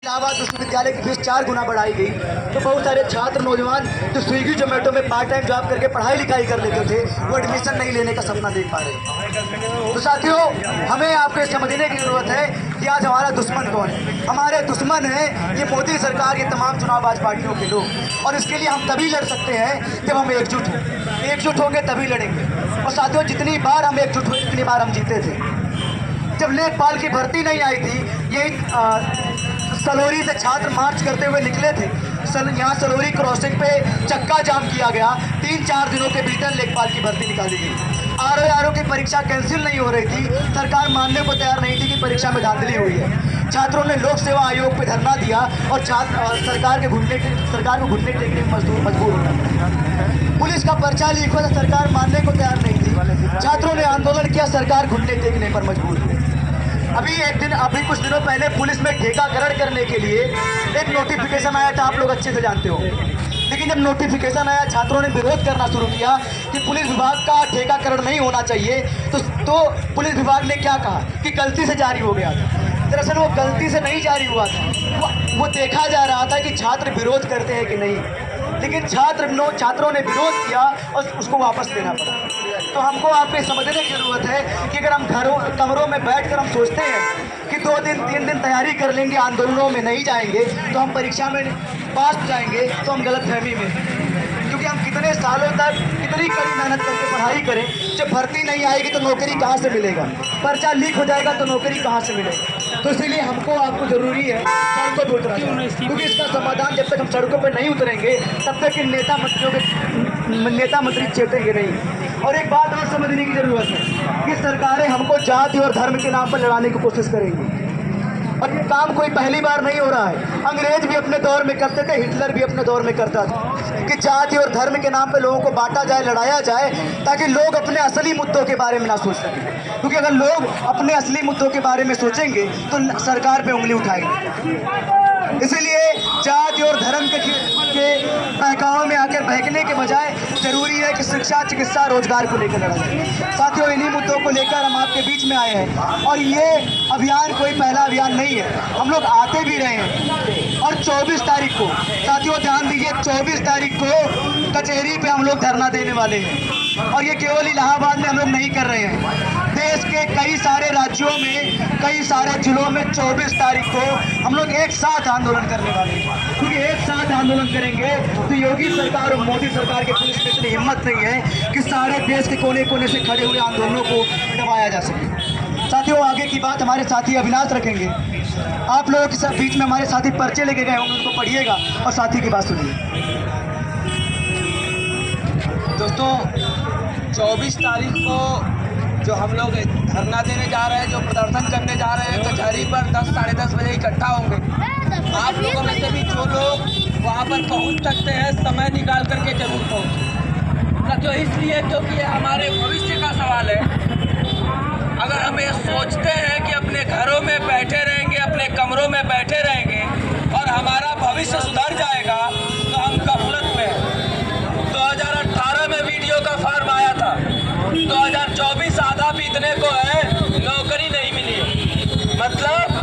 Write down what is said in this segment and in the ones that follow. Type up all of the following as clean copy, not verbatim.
इलाहाबाद विश्वविद्यालय की फीस 4 गुना बढ़ाई गई तो बहुत सारे छात्र नौजवान जो स्विगी जोमेटो में पार्ट टाइम जॉब करके पढ़ाई लिखाई कर लेते थे वो एडमिशन नहीं लेने का सपना देख पा रहे। तो साथियों, हमें आपको समझने की ज़रूरत है कि आज हमारा दुश्मन कौन है। हमारे दुश्मन है ये मोदी सरकार, ये तमाम चुनावबाज पार्टियों के लोग। और इसके लिए हम तभी लड़ सकते हैं जब हम एकजुट होंगे तभी लड़ेंगे। और साथियों, जितनी बार हम एकजुट हुए उतनी बार हम जीते थे। जब लेखपाल की भर्ती नहीं आई थी, यही सलोरी से छात्र मार्च करते हुए निकले थे। यहाँ सलोरी क्रॉसिंग पे चक्का जाम किया गया। 3-4 दिनों के भीतर लेखपाल की भर्ती निकाली गई। आरओ की परीक्षा कैंसिल नहीं हो रही थी। सरकार मानने को तैयार नहीं थी कि परीक्षा में धांधली हुई है। छात्रों ने लोक सेवा आयोग पे धरना दिया और सरकार को घुटने टेकने में मजबूर होना पड़ा। पुलिस का पर्चा लीक हुआ तो सरकार मानने को तैयार नहीं थी। छात्रों ने आंदोलन किया, सरकार घुटने टेकने पर मजबूर हुई। अभी कुछ दिनों पहले पुलिस में ठेकाकरण करने के लिए एक नोटिफिकेशन आया था, आप लोग अच्छे से जानते हो। लेकिन जब नोटिफिकेशन आया, छात्रों ने विरोध करना शुरू किया कि पुलिस विभाग का ठेकाकरण नहीं होना चाहिए। तो पुलिस विभाग ने क्या कहा कि गलती से जारी हो गया था। दरअसल वो गलती से नहीं जारी हुआ था, वो देखा जा रहा था कि छात्र विरोध करते हैं कि नहीं। लेकिन छात्रों ने विरोध किया और उसको वापस लेना पड़ा। तो हमको आपको समझने की ज़रूरत है कि अगर हम कमरों में बैठकर हम सोचते हैं कि 2 दिन 3 दिन तैयारी कर लेंगे, आंदोलनों में नहीं जाएंगे तो हम परीक्षा में पास हो जाएंगे, तो हम गलतफहमी में। क्योंकि हम कितने सालों तक इतनी कड़ी मेहनत करके पढ़ाई करें, जब भर्ती नहीं आएगी तो नौकरी कहाँ से मिलेगा, पर्चा लीक हो जाएगा तो नौकरी कहाँ से मिलेगा। तो इसीलिए आपको ज़रूरी है सड़कों पर उतरना, क्योंकि इसका समाधान जब तक हम सड़कों पर नहीं उतरेंगे तब तक इन नेता मंत्री चेतेंगे नहीं। और एक बात और समझने की ज़रूरत है कि सरकारें हमको जाति और धर्म के नाम पर लड़ाने की कोशिश करेंगी। और ये काम कोई पहली बार नहीं हो रहा है। अंग्रेज भी अपने दौर में करते थे, हिटलर भी अपने दौर में करता था कि जाति और धर्म के नाम पे लोगों को बांटा जाए, लड़ाया जाए, ताकि लोग अपने असली मुद्दों के बारे में ना सोच सकें। क्योंकि अगर लोग अपने असली मुद्दों के बारे में सोचेंगे तो सरकार पे उंगली उठाएंगे। इसीलिए जाति और धर्म के बहकाव में आकर बहकने के बजाय जरूरी है कि शिक्षा, चिकित्सा, रोजगार को लेकर लड़ा जाए। साथियों, इन्हीं मुद्दों को लेकर हम आपके बीच में आए हैं। और ये अभियान कोई पहला अभियान नहीं है, हम लोग आते भी रहे हैं। और 24 तारीख को, साथियों ध्यान दीजिए, 24 तारीख को कचहरी पे हम लोग धरना देने वाले हैं। और ये केवल इलाहाबाद में हम लोग नहीं कर रहे हैं, देश के कई सारे राज्यों में, कई सारे जिलों में 24 तारीख को हम लोग एक साथ आंदोलन करने वाले हैं। क्योंकि एक साथ आंदोलन करेंगे तो योगी सरकार और मोदी सरकार के पुलिस में इतनी हिम्मत नहीं है कि सारे देश के कोने कोने से खड़े हुए आंदोलनों को दबाया जा सके। साथियों, आगे की बात हमारे साथी अविनाश रखेंगे। आप लोगों के बीच में हमारे साथी पर्चे लेके गए होंगे, उनको पढ़िएगा और साथी की बात सुनिए। दोस्तों, 24 तारीख को जो हम लोग धरना देने जा रहे हैं, जो प्रदर्शन करने जा रहे हैं कचहरी पर, 10 साढ़े 10 बजे इकट्ठा होंगे। आप लोगों में से भी जो लोग वहाँ पर पहुँच सकते हैं, समय निकाल करके जरूर पहुँचें। तो इसलिए क्योंकि ये हमारे भविष्य का सवाल है। अगर हम ये सोचते हैं कि अपने घरों में बैठे रहेंगे, अपने कमरों में बैठे रहेंगे और हमारा भविष्य सुधर जाएगा, तो हम गफलत में हैं। 2018 में वीडियो का फॉर्म आया था, 2024 आधा बीतने को है, नौकरी नहीं मिली। मतलब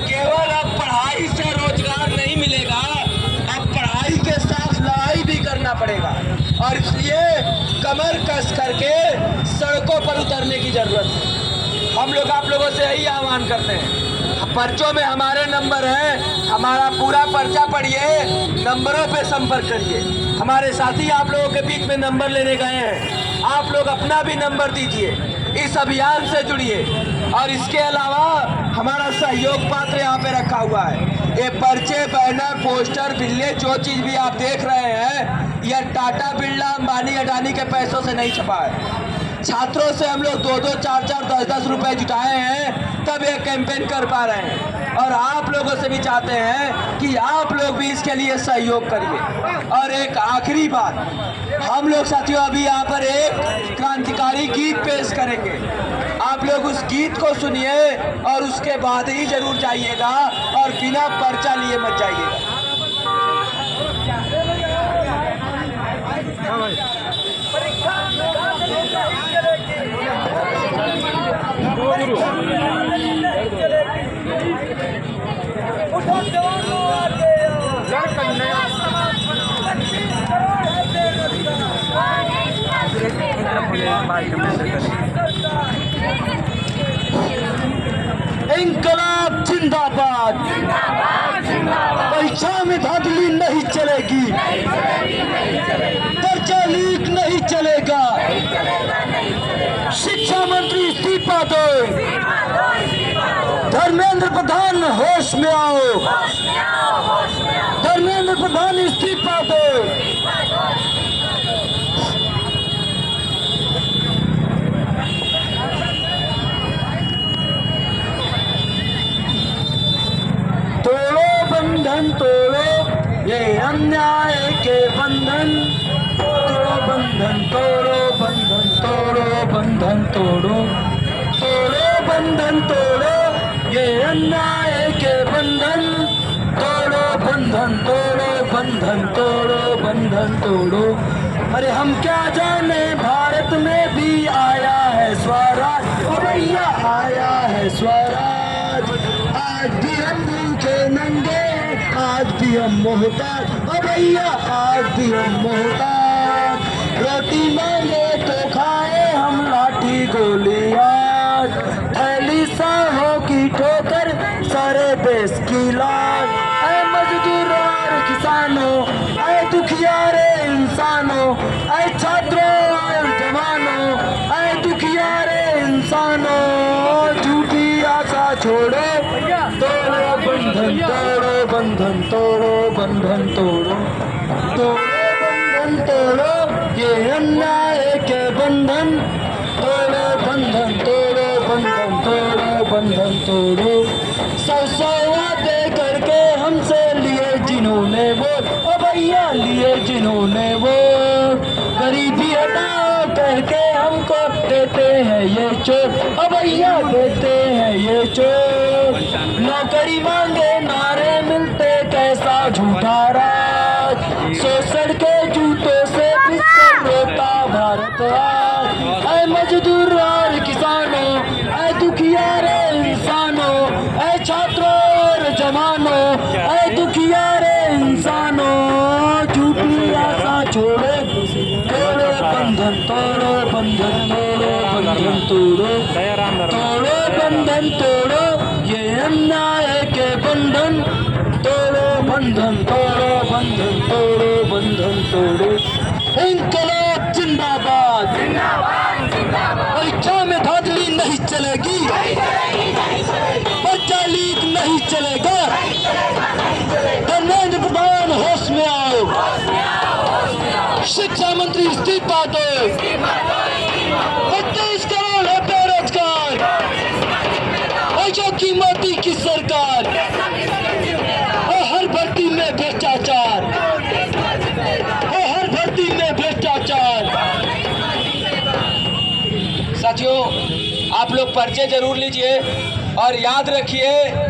केवल अब पढ़ाई से रोजगार नहीं मिलेगा, अब पढ़ाई के साथ लड़ाई भी करना पड़ेगा। और इसलिए कमर कस करके सड़कों पर उतरने की जरूरत है। हम लोग आप लोगों से यही आह्वान करते हैं, पर्चों में हमारे नंबर हैं, हमारा पूरा पर्चा पढ़िए, नंबरों पे संपर्क करिए। हमारे साथी आप लोगों के बीच में नंबर लेने गए हैं, आप लोग अपना भी नंबर दीजिए, इस अभियान से जुड़िए। और इसके अलावा हमारा सहयोग पात्र यहाँ पे रखा हुआ है। ये पर्चे, बैनर, पोस्टर, बिल्ले, जो चीज़ भी आप देख रहे हैं, यह टाटा, बिरला, अंबानी, अडानी के पैसों से नहीं छपा है। छात्रों से हम लोग 2-2, 4-4, 10-10 रुपए जुटाए हैं, तब ये कैंपेन कर पा रहे हैं। और आप लोगों से भी चाहते हैं कि आप लोग भी इसके लिए सहयोग करिए। और एक आखिरी बात, हम लोग साथियों अभी यहाँ पर एक क्रांतिकारी गीत पेश करेंगे। आप लोग उस गीत को सुनिए और उसके बाद ही जरूर जाइएगा, और बिना पर्चा लिए मत जाइएगा। उठो जवान इंकलाब जिंदाबाद, परीक्षा में धांधली नहीं चलेगी, पर्चा लीक नहीं चलेगा, शिक्षा मंत्री इस्तीफा दो, धर्मेंद्र प्रधान होश में आओ, धर्मेंद्र प्रधान इस्तीफा दो। तोड़ो बंधन तोड़ो ये अन्याय के बंधन, तोड़ो बंधन तोड़ो बंधन तोड़ो बंधन तोड़ो, तोड़ो बंधन तोड़ो ये अन्याय के बंधन, तोड़ो बंधन तोड़ो बंधन तोड़ो बंधन तोड़ो। अरे हम क्या जाने भारत में भी आया है स्वराज, ओ भैया आया है स्वराज। आज भी हम भूखे नंगे, आज भी हम मोहताज, ओ भैया आज भी हम मोहताज। रोटी मांगे तो खाए हम लाठी गोली आज, थैली साहों की ठोकर सारे देश की लाज। ऐ मजदूर और किसानों, ऐ दुखियारे इंसानों, ऐ छात्रों और जवानों, ऐ दुखियारे इंसानों, झूठी आशा छोड़ो, तोड़ो बंधन तोड़ो बंधन तोड़ो बंधन तोड़ो, तोड़ो बंधन तोड़ो ये अन्याय के बंधन, तोड़ो बंधन तोड़ो बंधन तोड़ो बंधन तोड़ो। सौ वादे करके हमसे लिए जिन्होंने वोट, ओ भैया लिए जिन्होंने वोट, गरीबी हटाओ करके हमको देते हैं ये चोट, ओ भैया देते हैं ये चोट। नौकरी मांगे नारे मिलते कैसा झूठा राज, शोषण के जूतों से बिस्तर रोता भारत आज। ऐ मजदूर और किसानों, ऐ दुखियारे इंसानों, ऐ छात्रों और जवानों, ऐ दुखियारे इंसानों, झूठी आशा छोड़ो, तोड़ो बंधन तोड़ो बंधन तोड़ो बंधन तोड़ो, तोड़ो बंधन तोड़ो ये अन्याय के बंधन, तोड़ो बंधन तोड़ो बंधन तोड़ो बंधन तोड़ो। इंकलाब जिंदाबाद, परीक्षा में धांधली नहीं चलेगी, पर्चा लीक नहीं चलेगा, धर्मेंद्र प्रधान होश में आओ, शिक्षा मंत्री इस्तीफा दो, 32 करोड़ है बेरोजगार, की मोदी की सरकार, और हर भर्ती में भ्रष्टाचार, और हर भर्ती में भ्रष्टाचार। साथियों, आप लोग पर्चे जरूर लीजिए और याद रखिए